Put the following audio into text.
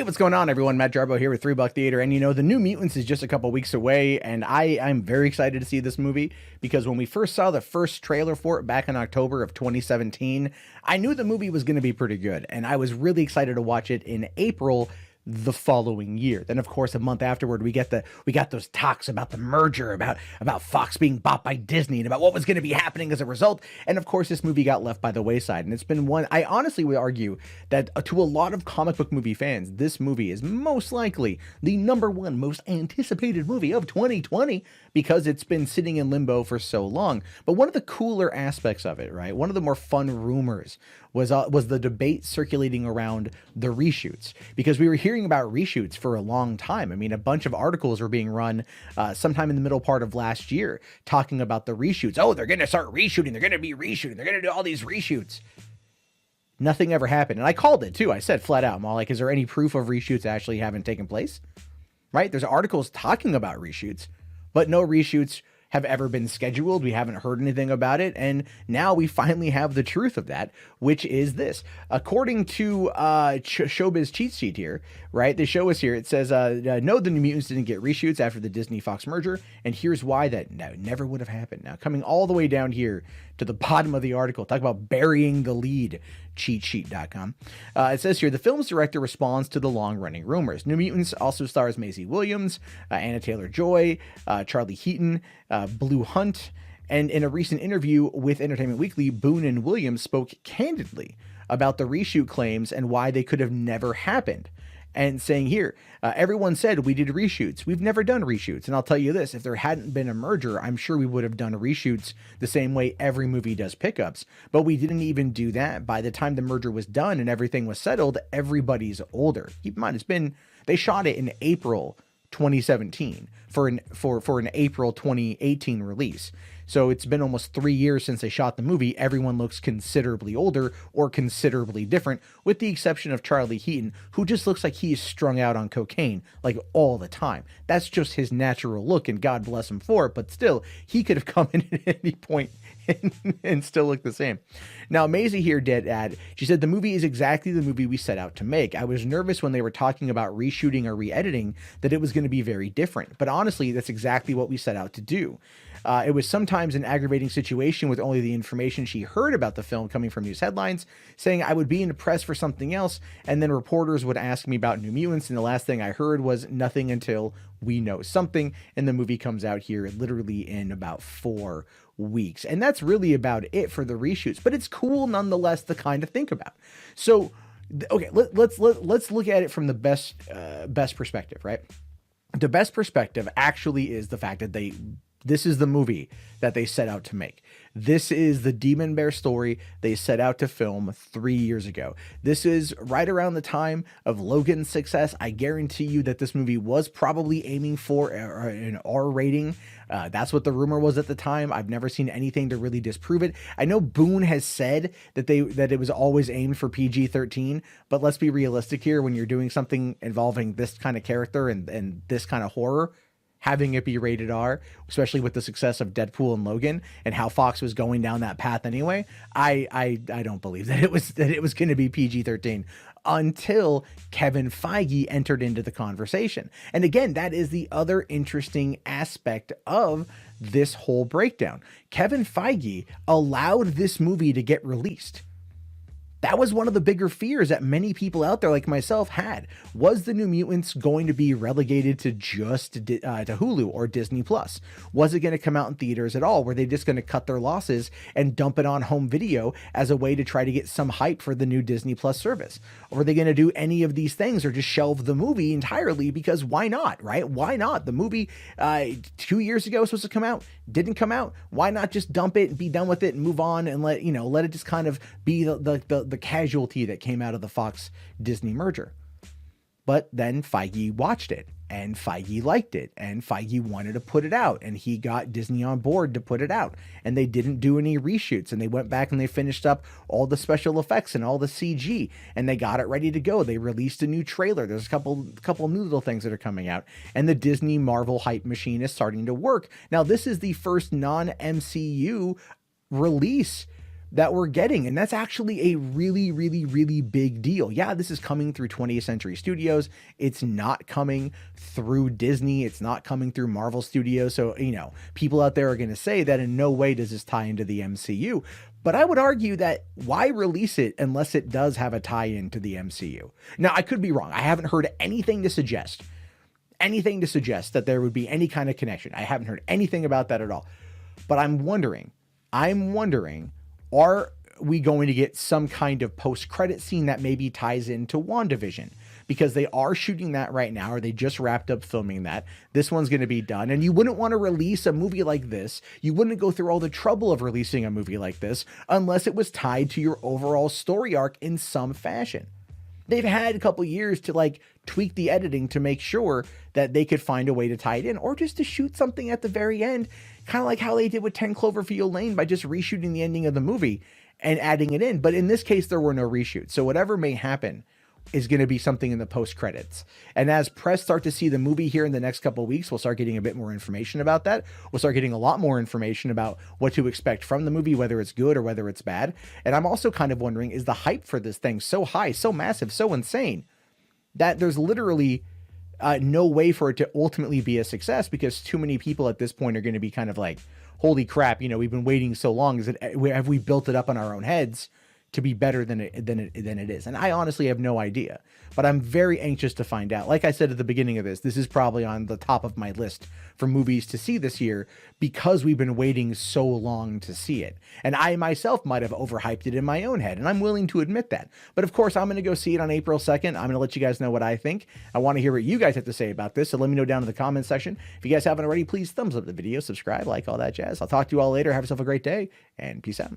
What's going on, everyone? Matt Jarbo here with 3 Buck Theater. And the new Mutants is just a couple weeks away, and I'm very excited to see this movie because when we first saw the first trailer for it back in October of 2017, I knew the movie was going to be pretty good, and I was really excited to watch it in April the following year. Then, of course, a month afterward, we got those talks about the merger, about Fox being bought by Disney, and about what was going to be happening as a result. And of course, this movie got left by the wayside. And it's been one, I honestly would argue that to a lot of comic book movie fans, this movie is most likely the #1 most anticipated movie of 2020 because it's been sitting in limbo for so long. But one of the cooler aspects of it, right? One of the more fun rumors was the debate circulating around the reshoots, because we were hearing about reshoots for a long time. I mean, a bunch of articles were being run sometime in the middle part of last year talking about the reshoots. Oh, they're going to start reshooting. They're going to be reshooting. They're going to do all these reshoots. Nothing ever happened. And I called it too. I said flat out, I'm all like, is there any proof of reshoots actually haven't taken place? Right? There's articles talking about reshoots, but no reshoots have ever been scheduled. We haven't heard anything about it. And now we finally have the truth of that, which is this. According to Showbiz cheat sheet here, right? They show us here. It says, no, the New Mutants didn't get reshoots after the Disney-Fox merger. And here's why that never would have happened. Now, coming all the way down here to the bottom of the article, talk about burying the lead, cheatsheet.com. It says here, the film's director responds to the long-running rumors. New Mutants also stars Maisie Williams, Anna Taylor-Joy, Charlie Heaton, Blue Hunt, and in a recent interview with Entertainment Weekly, Boone and Williams spoke candidly about the reshoot claims and why they could have never happened. And saying here, everyone said we did reshoots. We've never done reshoots. And I'll tell you this, if there hadn't been a merger, I'm sure we would have done reshoots the same way every movie does pickups. But we didn't even do that. By the time the merger was done and everything was settled, everybody's older. Keep in mind, they shot it in April 2017 for an April 2018 release. So it's been almost 3 years since they shot the movie. Everyone looks considerably older or considerably different, with the exception of Charlie Heaton, who just looks like he is strung out on cocaine like all the time. That's just his natural look, and God bless him for it. But still, he could have come in at any point and still look the same. Now, Maisie here did add, she said, the movie is exactly the movie we set out to make. I was nervous when they were talking about reshooting or re-editing that it was going to be very different. But honestly, that's exactly what we set out to do. It was sometimes an aggravating situation with only the information she heard about the film coming from news headlines, saying I would be in the press for something else, and then reporters would ask me about New Mutants, and the last thing I heard was nothing until we know something, and the movie comes out here literally in about 4 weeks. And that's really about it for the reshoots, but it's cool nonetheless to kind of think about. So, okay, let's look at it from the best perspective, right? The best perspective actually is the fact that this is the movie that they set out to make. This is the Demon Bear story they set out to film 3 years ago. This is right around the time of Logan's success. I guarantee you that this movie was probably aiming for an R rating. That's what the rumor was at the time. I've never seen anything to really disprove it. I know Boone has said that it was always aimed for PG-13, but let's be realistic here. When you're doing something involving this kind of character and this kind of horror, having it be rated R, especially with the success of Deadpool and Logan and how Fox was going down that path anyway, I don't believe that it was going to be PG-13 until Kevin Feige entered into the conversation. And again, that is the other interesting aspect of this whole breakdown. Kevin Feige allowed this movie to get released. That was one of the bigger fears that many people out there like myself had. Was the New Mutants going to be relegated to just to Hulu or Disney Plus? Was it going to come out in theaters at all? Were they just going to cut their losses and dump it on home video as a way to try to get some hype for the new Disney Plus service? Or were they going to do any of these things or just shelve the movie entirely? Because why not, right? Why not? The movie 2 years ago was supposed to come out, didn't come out. Why not just dump it and be done with it and move on and let it just kind of be the casualty that came out of the Fox Disney merger? But then Feige watched it, and Feige liked it, and Feige wanted to put it out, and he got Disney on board to put it out. And they didn't do any reshoots, and they went back and they finished up all the special effects and all the CG, and they got it ready to go. They released a new trailer. There's a couple new little things that are coming out, and the Disney Marvel hype machine is starting to work. Now, this is the first non-MCU release that we're getting. And that's actually a really, really, really big deal. Yeah, this is coming through 20th Century Studios. It's not coming through Disney. It's not coming through Marvel Studios. So, people out there are going to say that in no way does this tie into the MCU. But I would argue that why release it unless it does have a tie-in to the MCU? Now, I could be wrong. I haven't heard anything to suggest that there would be any kind of connection. I haven't heard anything about that at all. But I'm wondering, are we going to get some kind of post-credit scene that maybe ties into WandaVision? Because they are shooting that right now, or they just wrapped up filming that. This one's going to be done. And you wouldn't want to release a movie like this. You wouldn't go through all the trouble of releasing a movie like this unless it was tied to your overall story arc in some fashion. They've had a couple years to tweak the editing to make sure that they could find a way to tie it in, or just to shoot something at the very end, kind of like how they did with 10 Cloverfield Lane by just reshooting the ending of the movie and adding it in. But in this case, there were no reshoots. So whatever may happen is going to be something in the post credits. And as press start to see the movie here in the next couple of weeks, we'll start getting a bit more information about that. We'll start getting a lot more information about what to expect from the movie, whether it's good or whether it's bad. And I'm also kind of wondering, is the hype for this thing so high, so massive, so insane that there's literally no way for it to ultimately be a success, because too many people at this point are going to be kind of like, holy crap, we've been waiting so long. Have we built it up in our own heads to be better than it is? And I honestly have no idea, but I'm very anxious to find out. Like I said at the beginning of this is probably on the top of my list for movies to see this year, because we've been waiting so long to see it. And I myself might have overhyped it in my own head, and I'm willing to admit that. But of course, I'm going to go see it on April 2nd. I'm going to let you guys know what I think. I want to hear what you guys have to say about this, so let me know down in the comment section. If you guys haven't already, please thumbs up the video, subscribe, like all that jazz. I'll talk to you all later. Have yourself a great day, and peace out.